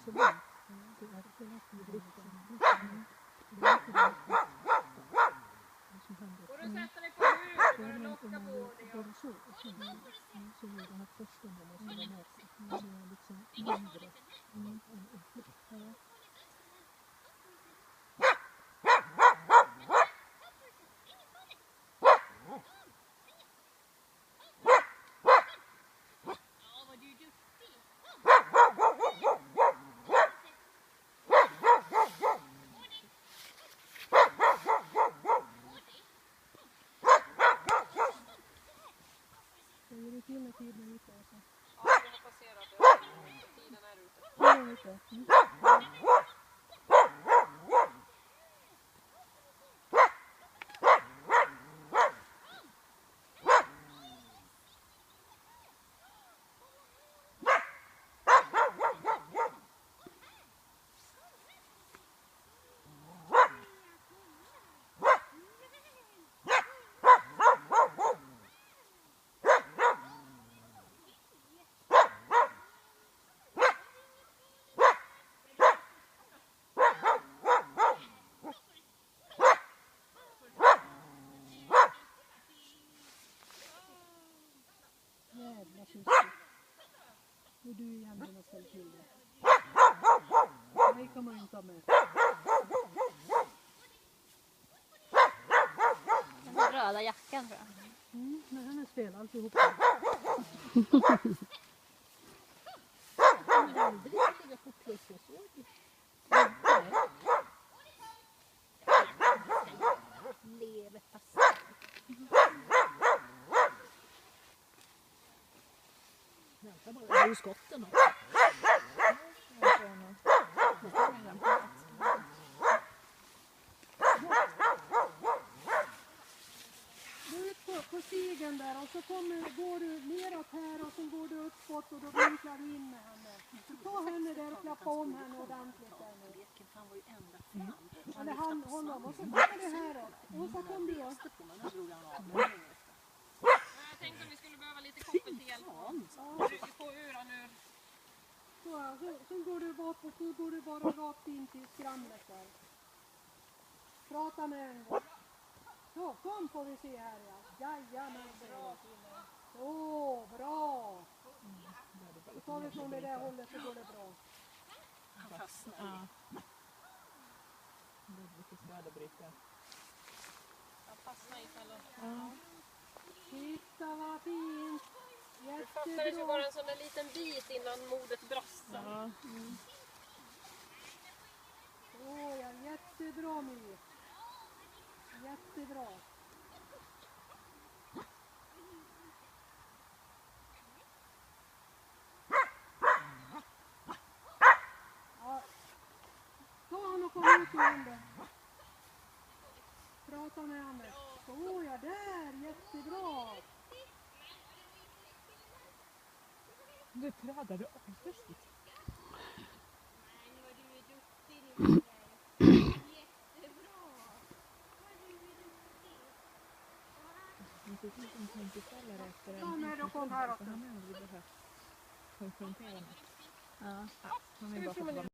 så långt. Det är hela tiden Får du sätta dig på huk och locka på det? Går det så är det här första man måste vara med sig. Det är liksom mindre än en flytt. Säger du till när tiden är ute? Alltså? Ja, vi har passerat det. Tiden är ute. Tiden är ute. Jävla syster. Och du igen har ställt till det. Nej, kan man inte ha med. Den röda jackan tror jag. Nej, hennes fel alltihop. Hon vill aldrig ligga på plus och så. Lever fast. Vänta bara, det är ju skotten också. Du är på stigen där och så går du neråt här och så går du uppåt och då vinklar du in med henne. Ta henne där och klappa om henne ordentligt där nu. Han var ju ända fram. Eller honom och så kommer du häråt. Och så kommer du också. Jag tänkte om vi skulle behöva lite koppelhjälp. Få ur han ur. Så går du bort och så går du bara rakt in till skramlet där. Prata med en gång. Så, kom får vi se här ja. Jajamän. Bra. Då tar vi från det där hållet så går det bra. Han fastnar. Ja. Det är lite skadebrytare. Han fastnar i fällan. Ja. Titta vad fint. Det fattades ju bara en sån där liten bit innan modet brast. Ja. Ja, jättebra My. Jättebra. Ja. Ta han och kom ut igen då. Prata med honom. Ja, där. Jättebra. Du trädade avfästigt. Det finns en tankeställare efter en. Ja, men då kom här också. Han har aldrig behövt konfrontera något. Ja. Han är bara